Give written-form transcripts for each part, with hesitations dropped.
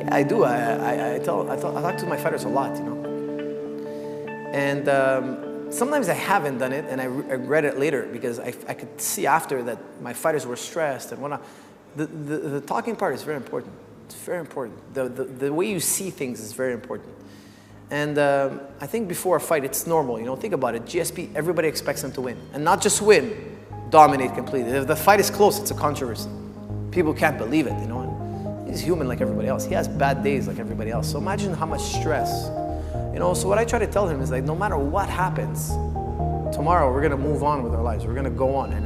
I do. I talk to my fighters a lot, you know. And sometimes I haven't done it, and I regret it later because I could see after that my fighters were stressed and whatnot. The talking part is very important. It's very important. The way you see things is very important. And I think before a fight, it's normal. You know, think about it. GSP, everybody expects them to win, and not just win, dominate completely. If the fight is close, it's a controversy. People can't believe it, you know. And he's human like everybody else. He has bad days like everybody else. So imagine how much stress, you know. So what I try to tell him is like, no matter what happens, tomorrow we're gonna move on with our lives. We're gonna go on, and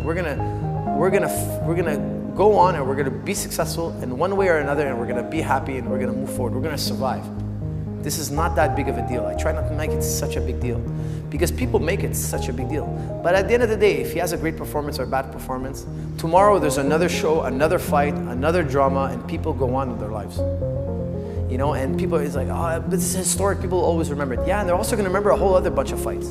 we're gonna go on, and we're gonna be successful in one way or another, and we're gonna be happy, and we're gonna move forward. We're gonna survive. This is not that big of a deal. I try not to make it such a big deal because people make it such a big deal. But at the end of the day, if he has a great performance or a bad performance, tomorrow there's another show, another fight, another drama, and people go on with their lives. You know, and people is like, oh, this is historic. People always remember it. Yeah, and they're also going to remember a whole other bunch of fights.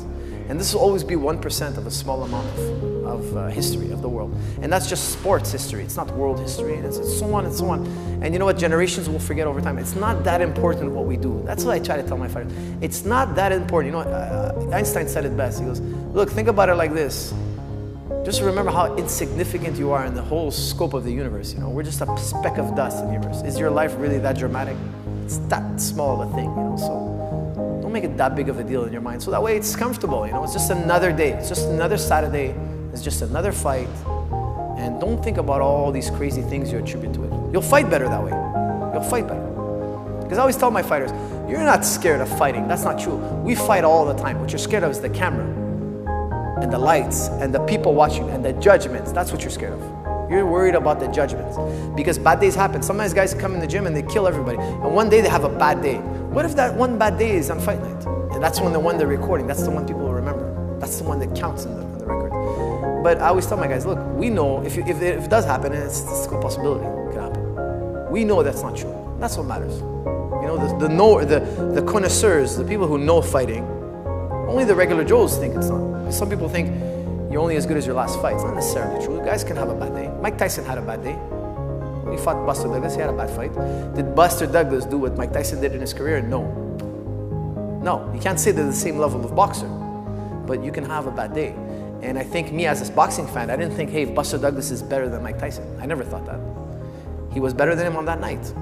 And this will always be 1% of a small amount of history of the world. And that's just sports history. It's not world history. And it's so on and so on. And you know what? Generations will forget over time. It's not that important what we do. That's what I try to tell my fighters. It's not that important. You know, Einstein said it best. He goes, look, think about it like this. Just remember how insignificant you are in the whole scope of the universe. You know, we're just a speck of dust in the universe. Is your life really that dramatic? It's that small of a thing, you know, so don't make it that big of a deal in your mind. So that way it's comfortable, you know, it's just another day. It's just another Saturday. It's just another fight. And don't think about all these crazy things you attribute to it. You'll fight better that way. You'll fight better. Because I always tell my fighters, you're not scared of fighting. That's not true. We fight all the time. What you're scared of is the camera and the lights and the people watching and the judgments. That's what you're scared of. You're worried about the judgments because bad days happen. Sometimes guys come in the gym and they kill everybody. And one day they have a bad day. What if that one bad day is on fight night? And that's the one they're recording. That's the one people will remember. That's the one that counts in the record. But I always tell my guys, look, we know if it does happen, and it's a possibility, it can happen. We know that's not true. That's what matters. You know, the connoisseurs, the people who know fighting, only the regular Joes think it's not. Some people think you're only as good as your last fight. It's not necessarily true. Guys can have a bad day. Mike Tyson had a bad day. He fought Buster Douglas. He had a bad fight. Did Buster Douglas do what Mike Tyson did in his career? No. No. You can't say they're the same level of boxer. But you can have a bad day. And I think me as a boxing fan, I didn't think, hey, Buster Douglas is better than Mike Tyson. I never thought that. He was better than him on that night.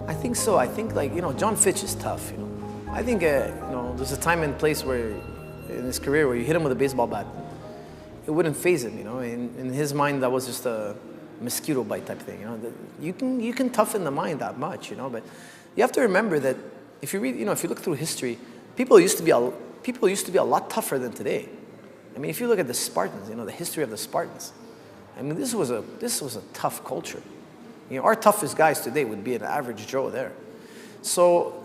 I think so. I think, like, you know, John Fitch is tough, you know. I think, you know, there's a time and place where, in his career, where you hit him with a baseball bat. It wouldn't faze him, you know. In his mind, that was just a mosquito bite type thing, you know. You can toughen the mind that much, you know. But you have to remember that if you read, you know, if you look through history, people used to be a lot tougher than today. I mean, if you look at the Spartans, you know, the history of the Spartans. I mean, this was a tough culture. You know, our toughest guys today would be an average Joe there. So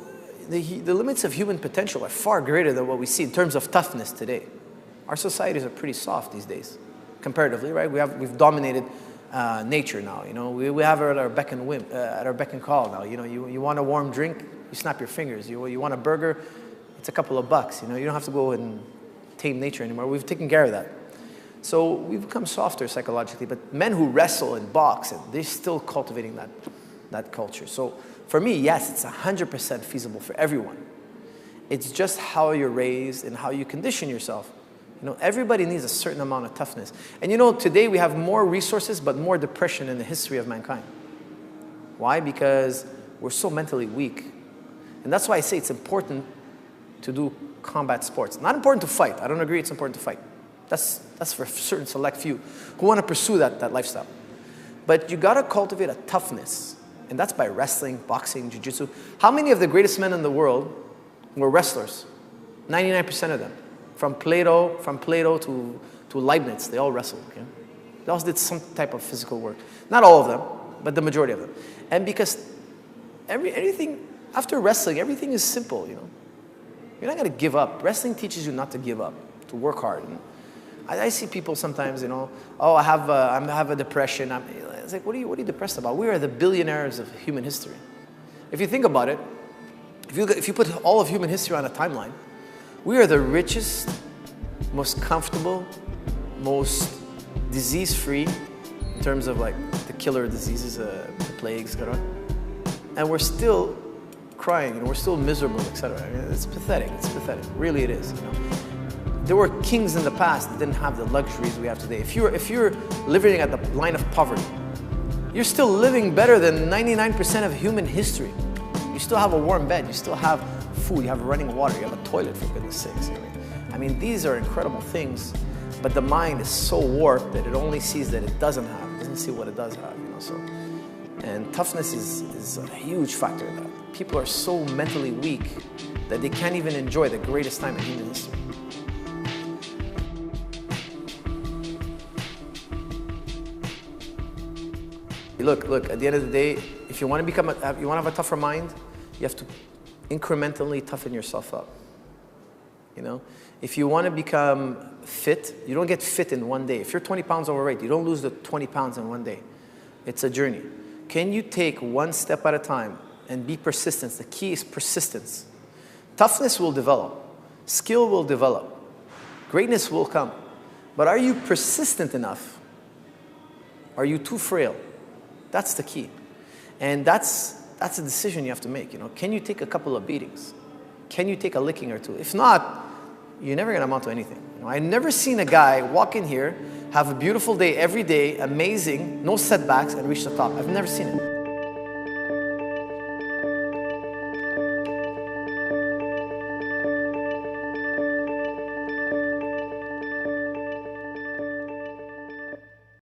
the limits of human potential are far greater than what we see in terms of toughness today. Our societies are pretty soft these days, comparatively, right? We've dominated nature now. You know, we have it at our beck and call now. You know, you want a warm drink, you snap your fingers. You want a burger, it's a couple of bucks. You know, you don't have to go and tame nature anymore. We've taken care of that. So we've become softer psychologically, but men who wrestle and box, and they're still cultivating that culture. So for me, yes, it's 100% feasible for everyone. It's just how you're raised and how you condition yourself. You know, everybody needs a certain amount of toughness. And you know, today we have more resources, but more depression in the history of mankind. Why? Because we're so mentally weak. And that's why I say it's important to do combat sports. Not important to fight. I don't agree it's important to fight. That's for a certain select few who want to pursue that lifestyle. But you got to cultivate a toughness. And that's by wrestling, boxing, jiu-jitsu. How many of the greatest men in the world were wrestlers? 99% of them. From Plato to Leibniz, they all wrestled. Okay? They all did some type of physical work. Not all of them, but the majority of them. And because everything, after wrestling, everything is simple, you know. You're not going to give up. Wrestling teaches you not to give up, to work hard. And I see people sometimes, you know, oh, I have a depression. It's like, what are you depressed about? We are the billionaires of human history. If you think about it, if you put all of human history on a timeline, we are the richest most comfortable, most disease-free in terms of like the killer diseases, the plagues, etc. And we're still crying and we're still miserable, etc. I mean, it's pathetic. It's pathetic. Really, it is. You know, there were kings in the past that didn't have the luxuries we have today. If you're living at the line of poverty, you're still living better than 99% of human history. You still have a warm bed. You still have food. You have running water. You have a toilet, for goodness sakes. I mean, these are incredible things, but the mind is so warped that it only sees that it doesn't have. It doesn't see what it does have. You know, so. And toughness is a huge factor in that. People are so mentally weak that they can't even enjoy the greatest time in human history. Look, at the end of the day, if you want to have a tougher mind, you have to incrementally toughen yourself up. You know, if you want to become fit, you don't get fit in one day. If you're 20 pounds overweight, you don't lose the 20 pounds in one day. It's a journey. Can you take one step at a time and be persistent? The key is persistence. Toughness will develop. Skill will develop. Greatness will come. But are you persistent enough? Are you too frail? That's the key. And that's a decision you have to make. You know, can you take a couple of beatings? Can you take a licking or two? If not, you're never going to amount to anything. You know, I've never seen a guy walk in here, have a beautiful day every day, amazing, no setbacks, and reach the top. I've never seen it.